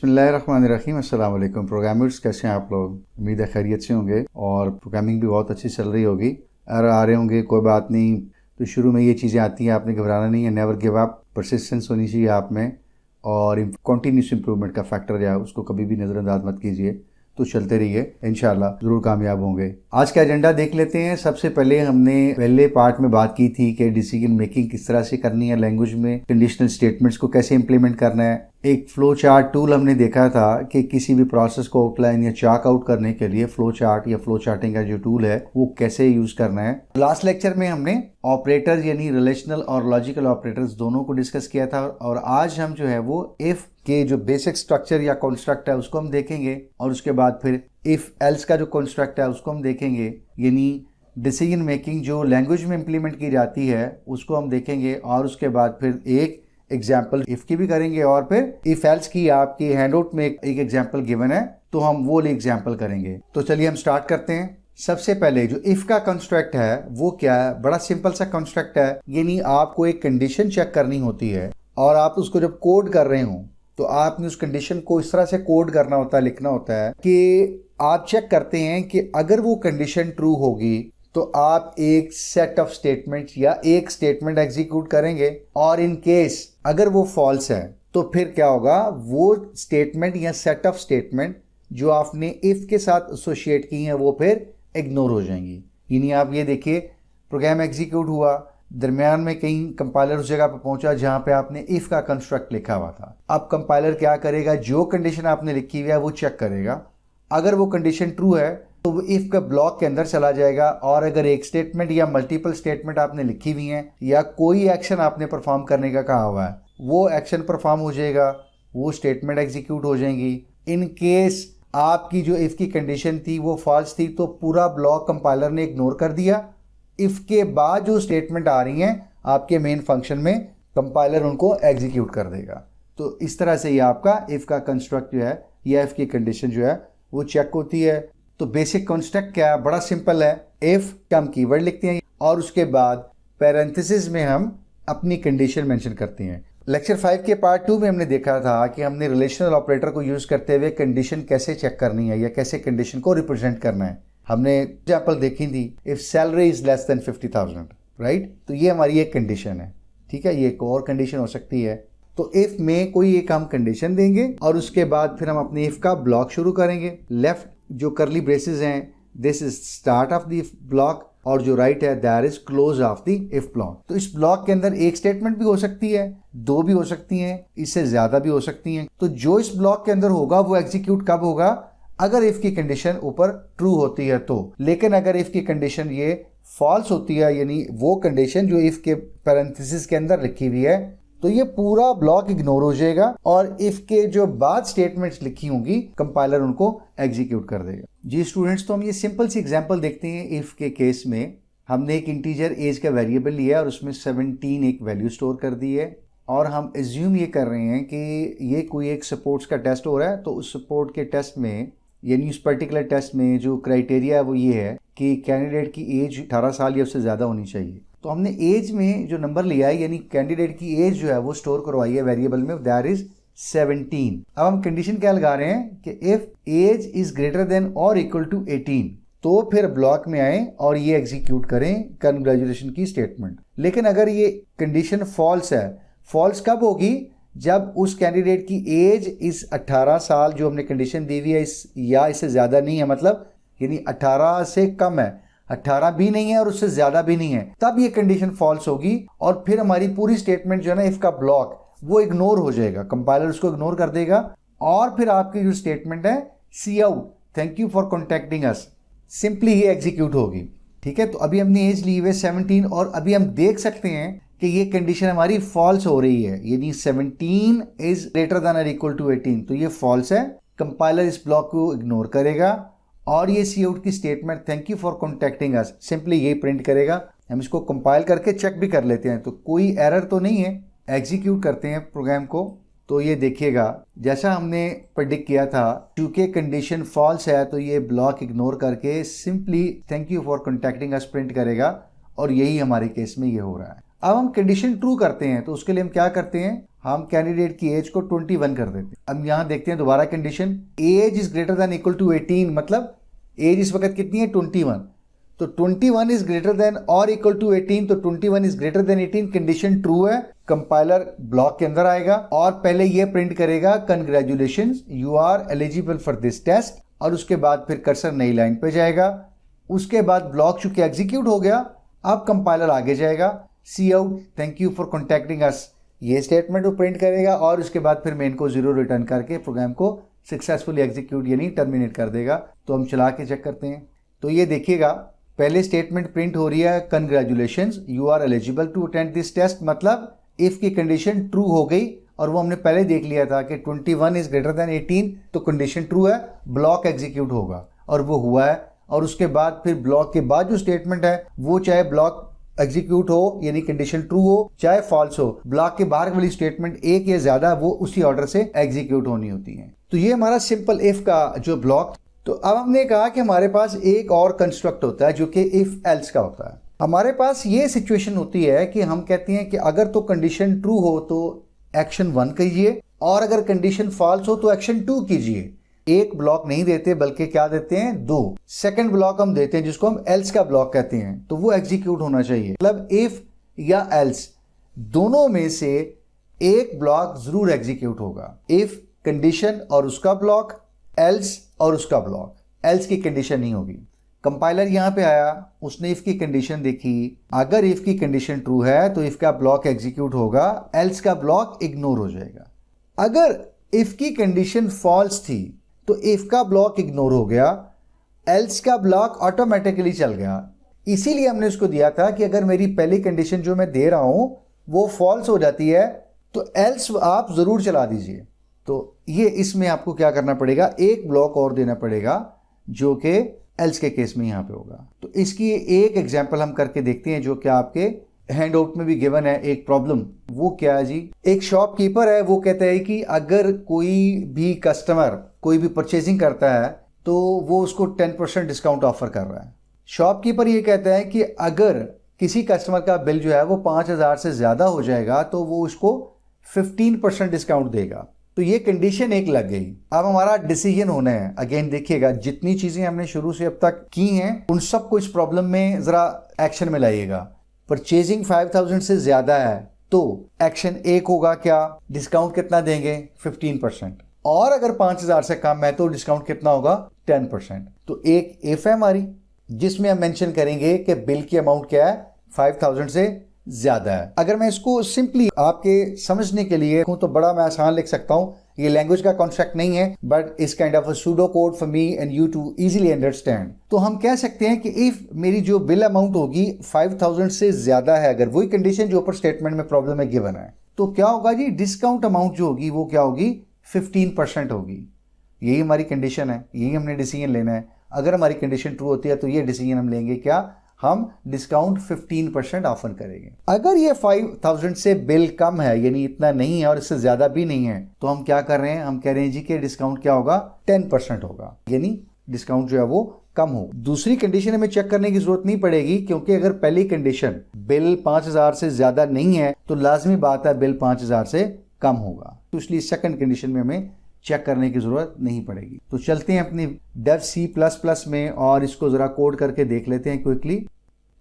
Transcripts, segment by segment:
बिस्मिल्लाहिर्रहमानिर्रहीम। अस्सलाम वालेकुम प्रोग्रामर्स, कैसे हैं आप लोग? उम्मीद है खैरियत से होंगे और प्रोग्रामिंग भी बहुत अच्छी चल रही होगी। अगर आ रहे होंगे कोई बात नहीं, तो शुरू में ये चीज़ें आती हैं, आपने घबराना नहीं है। नेवर गिव अप, परसिस्टेंस होनी चाहिए आप में और कंटिन्यूस इंप्रूवमेंट का फैक्टर जो है उसको कभी भी नज़रअंदाज मत कीजिए। तो चलते रहिए, इंशाल्लाह ज़रूर कामयाब होंगे। आज का एजेंडा देख लेते हैं। सबसे पहले हमने पहले पार्ट में बात की थी कि डिसीजन मेकिंग किस तरह से करनी है लैंग्वेज में, कंडीशनल स्टेटमेंट्स को कैसे इंप्लीमेंट करना है। एक फ्लो चार्ट टूल हमने देखा था कि किसी भी प्रोसेस को आउटलाइन या चार्ट आउट करने के लिए फ्लो चार्ट या फ्लो चार्टिंग का जो टूल है वो कैसे यूज करना है। लास्ट लेक्चर में हमने ऑपरेटर्स यानी रिलेशनल और लॉजिकल ऑपरेटर्स दोनों को डिस्कस किया था और आज हम जो है वो इफ के जो बेसिक स्ट्रक्चर या कॉन्स्ट्रक्ट है उसको हम देखेंगे और उसके बाद फिर इफ एल्स का जो कॉन्स्ट्रक्ट है उसको हम देखेंगे। यानी डिसीजन मेकिंग जो लैंग्वेज में इंप्लीमेंट की जाती है उसको हम देखेंगे और उसके बाद फिर एक एग्जाम्पल इफ की भी करेंगे और फिर इफ एल्स की आपकी हैंडआउट में एक एग्जाम्पल गिवन है तो हम वो एग्जाम्पल करेंगे। तो चलिए हम स्टार्ट करते हैं। सबसे पहले जो इफ का कंस्ट्रक्ट है वो क्या है? बड़ा सिंपल सा कंस्ट्रक्ट है। यानी आपको एक कंडीशन चेक करनी होती है और आप उसको जब कोड कर रहे हो तो आपने उस कंडीशन को इस तरह से कोड करना होता है, लिखना होता है कि आप चेक करते हैं कि अगर वो कंडीशन ट्रू होगी तो आप एक सेट ऑफ स्टेटमेंट या एक स्टेटमेंट एग्जीक्यूट करेंगे और इन केस अगर वो फॉल्स है तो फिर क्या होगा? वो स्टेटमेंट या सेट ऑफ स्टेटमेंट जो आपने इफ के साथ एसोसिएट की हैं वो फिर इग्नोर हो जाएंगी। यानी आप ये देखिए, प्रोग्राम एग्जीक्यूट हुआ, दरमियान में कहीं कंपाइलर उस जगह पर पहुंचा जहां पे आपने इफ का कंस्ट्रक्ट लिखा हुआ था। अब कंपाइलर क्या करेगा? जो कंडीशन आपने लिखी हुई है वो चेक करेगा। अगर वो कंडीशन ट्रू है तो वो इफ का ब्लॉक के अंदर चला जाएगा और अगर एक स्टेटमेंट या मल्टीपल स्टेटमेंट आपने लिखी हुई हैं या कोई एक्शन आपने परफॉर्म करने का कहा हुआ है वो एक्शन परफॉर्म हो जाएगा, वो स्टेटमेंट एग्जीक्यूट हो जाएंगी। इन केस आपकी जो इफ की कंडीशन थी वो फॉल्स थी तो पूरा ब्लॉक कंपाइलर ने इग्नोर कर दिया। इफ के बाद जो स्टेटमेंट आ रही हैं आपके मेन फंक्शन में कंपाइलर उनको एग्जीक्यूट कर देगा। तो इस तरह से ये आपका इफ का कंस्ट्रक्ट जो है या इफ की कंडीशन जो है वो चेक होती है। तो बेसिक कंस्ट्रक्ट क्या है? बड़ा सिंपल है। इफ का हम कीवर्ड लिखते हैं और उसके बाद पैरेंथेसिस में हम अपनी कंडीशन मेंशन करते हैं। लेक्चर 5 के पार्ट 2 में हमने देखा था कि हमने रिलेशनल ऑपरेटर को यूज करते हुए कंडीशन कैसे चेक करनी है या कैसे कंडीशन को रिप्रेजेंट करना है। हमने एग्जाम्पल देखी थी, if salary is less than 50,000, right? तो ये हमारी एक कंडीशन है, ठीक है। ये एक और कंडीशन हो सकती है। तो इफ में कोई एक हम कंडीशन देंगे और उसके बाद फिर हम अपने इफ का ब्लॉक शुरू करेंगे। लेफ्ट जो करली ब्रेसेस हैं this is start of the block और जो राइट है that is close of the if block. तो इस ब्लॉक के अंदर एक स्टेटमेंट भी हो सकती है, दो भी हो सकती हैं, इससे ज्यादा भी हो सकती हैं। तो जो इस ब्लॉक के अंदर होगा वो एग्जीक्यूट कब होगा? अगर इफ की कंडीशन ऊपर ट्रू होती है तो। लेकिन अगर इफ की कंडीशन ये फॉल्स होती है यानी वो कंडीशन जो इफ के पैरेंथेसिस के अंदर लिखी हुई है तो ये पूरा ब्लॉक इग्नोर हो जाएगा और इफ के जो बाद स्टेटमेंट्स लिखी होंगी कंपाइलर उनको एग्जीक्यूट कर देगा। जी स्टूडेंट्स, तो हम ये सिंपल सी एग्जांपल देखते हैं। इफ के केस में हमने एक इंटीजर एज का वेरिएबल लिया और उसमें 17 एक वैल्यू स्टोर कर दी है और हम एज्यूम ये कर रहे हैं कि ये कोई एक सपोर्ट्स का टेस्ट हो रहा है। तो उस सपोर्ट के टेस्ट में यानी उस पर्टिकुलर टेस्ट में जो क्राइटेरिया है वो ये है कि कैंडिडेट की एज 18 साल या उससे ज़्यादा होनी चाहिए। तो हमने एज में जो नंबर लिया है यानी कैंडिडेट की एज जो है वो स्टोर करवाई है वेरिएबल में, दैट इज 17। अब हम कंडीशन क्या लगा रहे हैं कि if age is greater than और इक्वल टू 18 तो फिर ब्लॉक में आए और ये एग्जीक्यूट करें कंग्रेचुलेशन की स्टेटमेंट। लेकिन अगर ये कंडीशन फॉल्स है, फॉल्स कब होगी? जब उस कैंडिडेट की एज इस 18 साल जो हमने कंडीशन दी हुई है इस या इससे ज्यादा नहीं है, मतलब यानी 18 से कम है, 18 भी नहीं है और उससे ज्यादा भी नहीं है, तब ये कंडीशन फॉल्स होगी और फिर हमारी पूरी स्टेटमेंट जो है ना इफ का ब्लॉक वो इग्नोर हो जाएगा, कंपाइलर उसको इग्नोर कर देगा और फिर आपकी जो स्टेटमेंट है cout thank you for contacting us simply ही एग्जीक्यूट होगी। ठीक है, तो अभी हमने एज ली हुई है 17 और अभी हम देख सकते हैं कि ये कंडीशन हमारी फॉल्स हो रही है यानी 17 इज ग्रेटर देन और इक्वल टू 18, तो ये फॉल्स है। कंपाइलर इस ब्लॉक को इग्नोर करेगा और ये सी आउट की statement thank you for contacting us simply ये प्रिंट करेगा। हम इसको कंपाइल करके चेक भी कर लेते हैं तो कोई एरर तो नहीं है। एग्जीक्यूट करते हैं प्रोग्राम को तो ये देखिएगा जैसा हमने प्रेडिक्ट किया था, क्योंकि कंडीशन फॉल्स है तो ये ब्लॉक इग्नोर करके simply thank you for contacting us print करेगा और यही हमारे केस में ये हो रहा है। अब हम कंडीशन ट्रू करते हैं तो उसके लिए हम क्या करते हैं, हम कैंडिडेट की एज को 21 कर देते हैं। अब यहाँ देखते हैं दोबारा condition, age is greater than equal to 18, मतलब एज इस वक्त कितनी है 21, तो 21 इज ग्रेटर देन और इक्वल टू 18, तो 21 is greater than 18, condition true है। कंपाइलर ब्लॉक के अंदर आएगा और पहले ये प्रिंट करेगा congratulations you are eligible for this test, और उसके बाद फिर कर्सर नई लाइन पे जाएगा। उसके बाद ब्लॉक चूंकि एग्जीक्यूट हो गया, अब कंपाइलर आगे जाएगा, cout thank you for contacting us, ये स्टेटमेंट वो प्रिंट करेगा और उसके बाद फिर मेन को 0 रिटर्न करके प्रोग्राम को सक्सेसफुली एग्जीक्यूट यानी टर्मिनेट कर देगा। तो हम चला के चेक करते हैं। तो ये देखिएगा पहले स्टेटमेंट प्रिंट हो रही है congratulations you are eligible to attend this test, मतलब इफ की कंडीशन ट्रू हो गई, और वो हमने पहले देख लिया था कि 21 इज ग्रेटर देन 18, तो कंडीशन ट्रू है, ब्लॉक एग्जीक्यूट होगा, और वो हुआ है। और उसके बाद फिर ब्लॉक के बाद जो स्टेटमेंट है वो चाहे ब्लॉक एग्जीक्यूट हो यानी कंडीशन ट्रू हो चाहे फॉल्स हो, ब्लॉक के बाहर वाली स्टेटमेंट एक या ज्यादा वो उसी ऑर्डर से एग्जीक्यूट होनी होती है। तो ये हमारा सिंपल इफ का जो ब्लॉक। तो अब हमने कहा कि हमारे पास एक और कंस्ट्रक्ट होता है जो कि इफ एल्स का होता है। हमारे पास ये सिचुएशन होती है कि हम कहते हैं कि अगर तो कंडीशन ट्रू हो तो एक्शन 1 कीजिए, और अगर कंडीशन फॉल्स हो तो एक्शन 2 कीजिए। एक ब्लॉक नहीं देते बल्कि क्या देते हैं, 2। सेकंड ब्लॉक हम देते हैं जिसको हम एल्स का ब्लॉक कहते हैं, तो वो एग्जीक्यूट होना चाहिए। मतलब इफ या एल्स दोनों में से एक ब्लॉक जरूर एग्जीक्यूट होगा। इफ कंडीशन और उसका ब्लॉक, एल्स और उसका ब्लॉक, एल्स की कंडीशन नहीं होगी। कंपाइलर यहां पे आया, उसने इफ की कंडीशन देखी, अगर इफ की कंडीशन ट्रू है तो इफ का ब्लॉक एग्जीक्यूट होगा, एल्स का ब्लॉक इग्नोर हो जाएगा। अगर इफ की कंडीशन फॉल्स थी तो इफ का ब्लॉक इग्नोर हो गया, एल्स का ब्लॉक ऑटोमेटिकली चल गया। इसीलिए हमने उसको दिया था कि अगर मेरी पहली कंडीशन जो मैं दे रहा हूं वो फॉल्स हो जाती है तो एल्स आप जरूर चला दीजिए। तो ये इसमें आपको क्या करना पड़ेगा, एक ब्लॉक और देना पड़ेगा जो कि एल्स के केस में यहां पे होगा। तो इसकी एक एग्जांपल हम करके देखते हैं जो कि आपके हैंड आउट में भी गिवन है एक प्रॉब्लम। वो क्या है जी, एक शॉपकीपर है, वो कहता है कि अगर कोई भी कस्टमर कोई भी परचेजिंग करता है तो वो उसको 10% डिस्काउंट ऑफर कर रहा है। शॉपकीपर ये कहता है कि अगर किसी कस्टमर का बिल जो है वो 5,000 से ज्यादा हो जाएगा तो वो उसको 15% डिस्काउंट देगा। तो ये कंडीशन एक लग गई। अब हमारा डिसीजन होना है। अगेन देखिएगा जितनी चीजें हमने शुरू से अब तक की हैं उन सबको इस प्रॉब्लम में जरा एक्शन में लाइएगा। परचेजिंग 5,000 से ज्यादा है तो एक्शन एक होगा क्या, डिस्काउंट कितना देंगे 15%, और अगर 5,000 से कम है तो डिस्काउंट कितना होगा 10%। तो एक इफ है हमारी जिसमें हम मेंशन करेंगे कि बिल की अमाउंट क्या है 5,000 से ज्यादा है। अगर मैं इसको सिंपली आपके समझने के लिए तो बड़ा मैं आसान लिख सकता हूं, ये लैंग्वेज का कॉन्सेप्ट नहीं है but it's kind of a pseudo code for me and you to easily understand. तो हम कह सकते हैं कि इफ मेरी जो बिल अमाउंट होगी 5,000 से ज्यादा है, अगर वही कंडीशन जो ऊपर स्टेटमेंट में प्रॉब्लम में गिवन है, तो क्या होगा जी, डिस्काउंट अमाउंट जो होगी वो क्या होगी 15% होगी। यही हमारी कंडीशन है, यही हमने डिसीजन लेना है। अगर हमारी कंडीशन ट्रू होती है तो ये डिसीजन हम लेंगे क्या, हम डिस्काउंट 15% ऑफर करेंगे। अगर ये 5,000 से बिल कम है यानी इतना नहीं है और इससे ज्यादा भी नहीं है तो हम क्या कर रहे हैं, हम कह रहे हैं जी कि डिस्काउंट क्या होगा 10% होगा, यानी डिस्काउंट जो है वो कम हो। दूसरी कंडीशन हमें चेक करने की जरूरत नहीं पड़ेगी क्योंकि अगर पहली कंडीशन बिल 5,000 से ज्यादा नहीं है तो लाजमी बात है बिल 5,000 से कम होगा, तो इसलिए सेकंड कंडीशन में हमें चेक करने की जरूरत नहीं पड़ेगी। तो चलते हैं अपनी डेव C++ में और इसको जरा कोड करके देख लेते हैं क्विकली।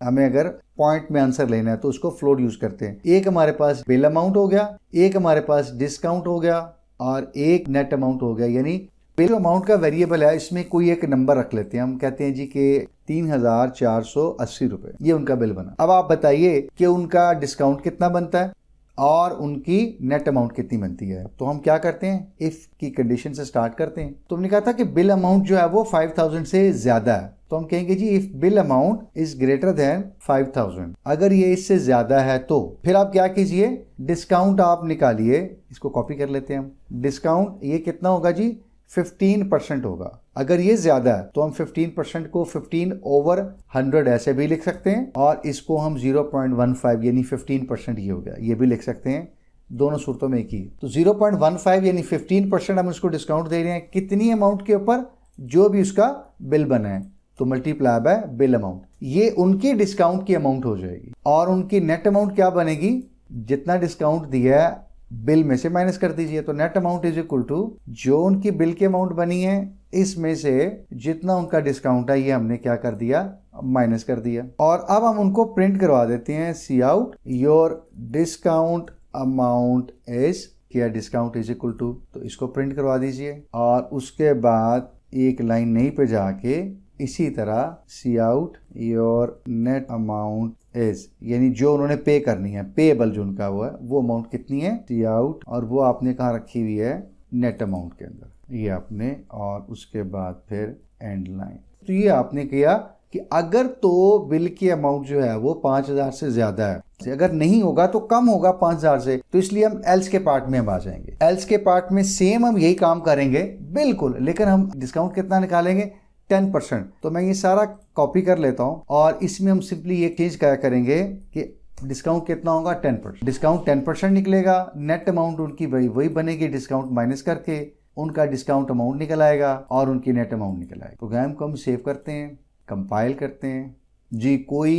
हमें अगर पॉइंट में आंसर लेना है तो उसको फ्लोट यूज करते हैं। एक हमारे पास बिल अमाउंट हो गया, एक हमारे पास डिस्काउंट हो गया और एक नेट अमाउंट हो गया। यानी बिल अमाउंट का वेरिएबल है, इसमें कोई एक नंबर रख लेते हैं। हम कहते हैं जी कि 3,480 रुपए ये उनका बिल बना। अब आप बताइए कि उनका डिस्काउंट कितना बनता है और उनकी नेट अमाउंट कितनी बनती है। तो हम क्या करते हैं, इफ की कंडीशन से स्टार्ट करते हैं। तो हमने कहा था कि बिल अमाउंट जो है वो 5,000 से ज्यादा है, तो हम कहेंगे जी if bill amount is greater than 5,000, अगर ये इससे ज्यादा है तो फिर आप क्या कीजिए, डिस्काउंट आप निकालिए। इसको कॉपी कर लेते हैं हम। डिस्काउंट ये कितना होगा जी 15% होगा। अगर ये ज्यादा है तो हम 15% को 15/100 ऐसे भी लिख सकते हैं और इसको हम 0.15 यानी 15% ये हो गया, ये भी लिख सकते हैं। दोनों सूरतों में एक ही। तो 0.15 यानी 15% हम उसको डिस्काउंट दे रहे हैं कितनी अमाउंट के ऊपर, जो भी उसका बिल बना है, तो मल्टीप्लाई बाय बिल अमाउंट, ये उनकी डिस्काउंट की अमाउंट हो जाएगी। और उनकी नेट अमाउंट क्या बनेगी, जितना डिस्काउंट दिया है बिल में से माइनस कर दीजिए। तो net amount is equal to जो उनकी बिल की अमाउंट बनी है इसमें से जितना उनका डिस्काउंट है ये हमने क्या कर दिया, माइनस कर दिया। और अब हम उनको प्रिंट करवा देते हैं, cout your discount amount is क्या, डिस्काउंट इज इक्वल टू, तो इसको प्रिंट करवा दीजिए। और उसके बाद एक लाइन नहीं पे जाके इसी तरह cout your net amount is, यानी जो उन्होंने पे करनी है, पेएबल जो उनका वो है, वो अमाउंट कितनी है, सी आउट, और वो आपने कहाँ रखी हुई है, नेट अमाउंट के अंदर, ये आपने। और उसके बाद फिर एंड लाइन। तो ये आपने किया कि अगर तो बिल की अमाउंट जो है वो 5,000 से ज्यादा है, अगर नहीं होगा तो कम होगा 5,000 से, तो इसलिए हम एल्स के पार्ट में हम आ जाएंगे। एल्स के पार्ट में सेम हम यही काम करेंगे बिल्कुल, लेकिन हम डिस्काउंट कितना निकालेंगे, 10%। तो मैं ये सारा कॉपी कर लेता हूं और इसमें हम सिंपली ये चीज क्या करेंगे कि डिस्काउंट कितना होगा, 10%। डिस्काउंट 10% निकलेगा, नेट अमाउंट उनकी वही बनेगी, डिस्काउंट माइनस करके उनका डिस्काउंट अमाउंट निकल आएगा और उनकी नेट अमाउंट निकल आएगा। प्रोग्राम को हम सेव करते हैं, कंपाइल करते हैं जी, कोई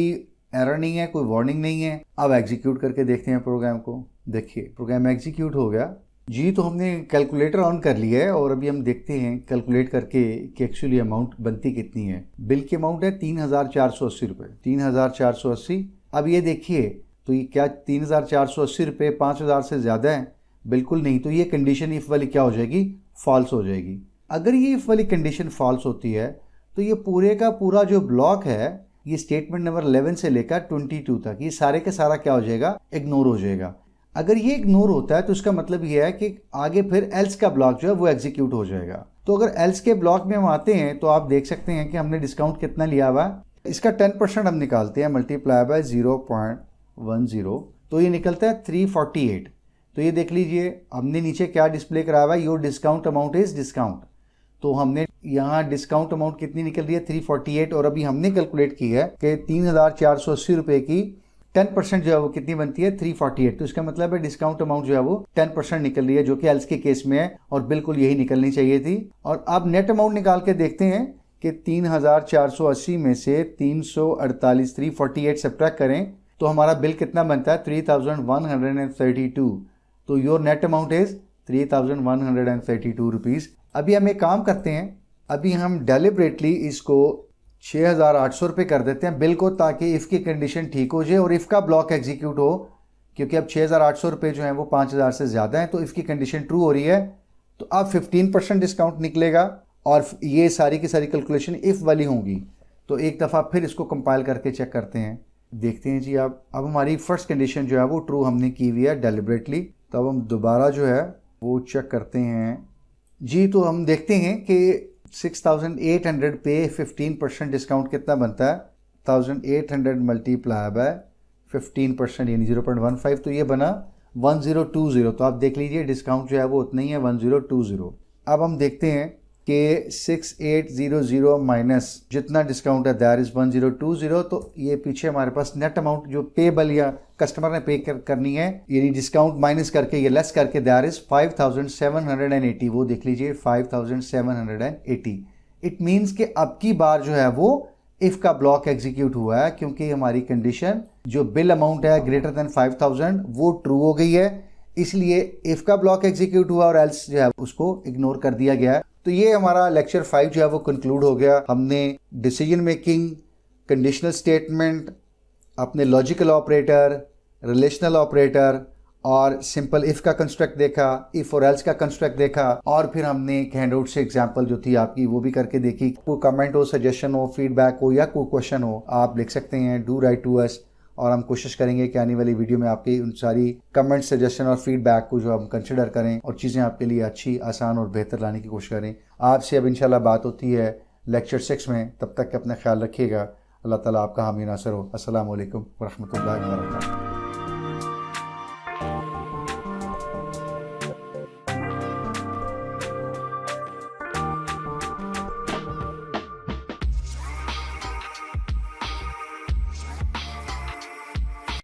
एरर नहीं है, कोई वार्निंग नहीं है। अब एग्जीक्यूट करके देखते हैं प्रोग्राम को। देखिए प्रोग्राम एग्जीक्यूट हो गया जी। तो हमने कैलकुलेटर ऑन कर लिया है और अभी हम देखते हैं कैलकुलेट करके कि एक्चुअली अमाउंट बनती कितनी है। बिल की अमाउंट है 3,480 रुपये, 3,480। अब ये देखिए तो ये क्या 3,480 रुपये 5,000 से ज़्यादा है, बिल्कुल नहीं। तो ये कंडीशन इफ वाली क्या हो जाएगी, फॉल्स हो जाएगी। अगर ये इफ वाली कंडीशन फॉल्स होती है तो ये पूरे का पूरा जो ब्लॉक है, ये स्टेटमेंट नंबर 11 से लेकर 22 तक, ये सारे का सारा क्या हो जाएगा, इग्नोर हो जाएगा। अगर ये इग्नोर होता है तो इसका मतलब ये है कि आगे फिर एल्स का ब्लॉक जो है वो एग्जीक्यूट हो जाएगा। तो अगर एल्स के ब्लॉक में हम आते हैं तो आप देख सकते हैं कि हमने डिस्काउंट कितना लिया हुआ है, इसका 10% हम निकालते हैं, मल्टीप्लाई बाय 0.10, तो ये निकलता है 348। तो ये देख लीजिए हमने नीचे क्या डिस्प्ले कराया हुआ है, your discount amount is discount. तो हमने यहाँ डिस्काउंट अमाउंट कितनी निकल रही है, 348। और अभी हमने कैलकुलेट की है कि 3,480 रुपये की 10% जो है वो कितनी बनती है, 348। तो इसका मतलब है डिस्काउंट अमाउंट जो है वो 10% निकल रही है, जो कि एल्स के केस में है और बिल्कुल यही निकलनी चाहिए थी। और अब नेट अमाउंट निकाल के देखते हैं कि 3,480 में से 348 348 सब्ट्रैक्ट करें तो हमारा बिल कितना बनता है, 3,132। तो your net amount is 3,132 rupees. अभी हम एक काम करते हैं, अभी हम डेलिबरेटली इसको 6,800 रुपये कर देते हैं बिल को, ताकि इफ़ की कंडीशन ठीक हो जाए और इफ़ का ब्लॉक एग्जीक्यूट हो, क्योंकि अब 6,800 रुपये जो हैं वो 5,000 से ज़्यादा हैं। तो इफ़ की कंडीशन ट्रू हो रही है तो अब 15% डिस्काउंट निकलेगा और ये सारी की सारी कैलकुलेशन इफ़ वाली होंगी। तो एक दफ़ा फिर इसको कंपाइल करके चेक करते हैं, देखते हैं जी। अब हमारी फर्स्ट कंडीशन जो है वो ट्रू हमने की हुई है डेलिबरेटली। तो अब हम दोबारा जो है वो चेक करते हैं जी। तो हम देखते हैं कि 6,800 पे 15% डिस्काउंट कितना बनता है, 1,800 मल्टीप्लाई बाय 15% यानी 0.15, तो ये बना 1020। तो आप देख लीजिए डिस्काउंट जो है वो उतना ही है, 1020। अब हम देखते हैं कि 6,800 माइनस जितना डिस्काउंट है दैट इज 1020। तो ये पीछे हमारे पास नेट अमाउंट जो पेबल या कस्टमर ने पे करनी है, यानी डिस्काउंट माइनस करके ये लेस करके दैट इज 5,780। वो देख लीजिए 5,780। इट मीन्स कि अब की बार जो है वो इफ का ब्लॉक एग्जीक्यूट हुआ है, क्योंकि हमारी कंडीशन जो बिल अमाउंट है ग्रेटर देन 5,000 वो ट्रू हो गई है, इसलिए इफ का ब्लॉक एग्जीक्यूट हुआ और एल्स जो है उसको इग्नोर कर दिया गया है। तो ये हमारा लेक्चर 5 जो है वो कंक्लूड हो गया। हमने डिसीजन मेकिंग, कंडीशनल स्टेटमेंट, अपने लॉजिकल ऑपरेटर, रिलेशनल ऑपरेटर और सिंपल इफ का कंस्ट्रक्ट देखा, इफ और एल्स का कंस्ट्रक्ट देखा, और फिर हमने एक हैंडआउट से एग्जांपल जो थी आपकी वो भी करके देखी। कोई कमेंट हो, सजेशन हो, फीडबैक हो या कोई क्वेश्चन हो, आप लिख सकते हैं, डू राइट टू अस, और हम कोशिश करेंगे कि आने वाली वीडियो में आपकी उन सारी कमेंट, सजेशन और फीडबैक को जो हम कंसिडर करें और चीज़ें आपके लिए अच्छी, आसान और बेहतर लाने की कोशिश करें। आपसे अब इंशाल्लाह बात होती है लेक्चर 6 में। तब तक अपना ख्याल रखिएगा। अल्लाह ताला आपका हामी नासर हो। अस्सलाम वालेकुम व रहमतुल्लाहि व बरकातहू।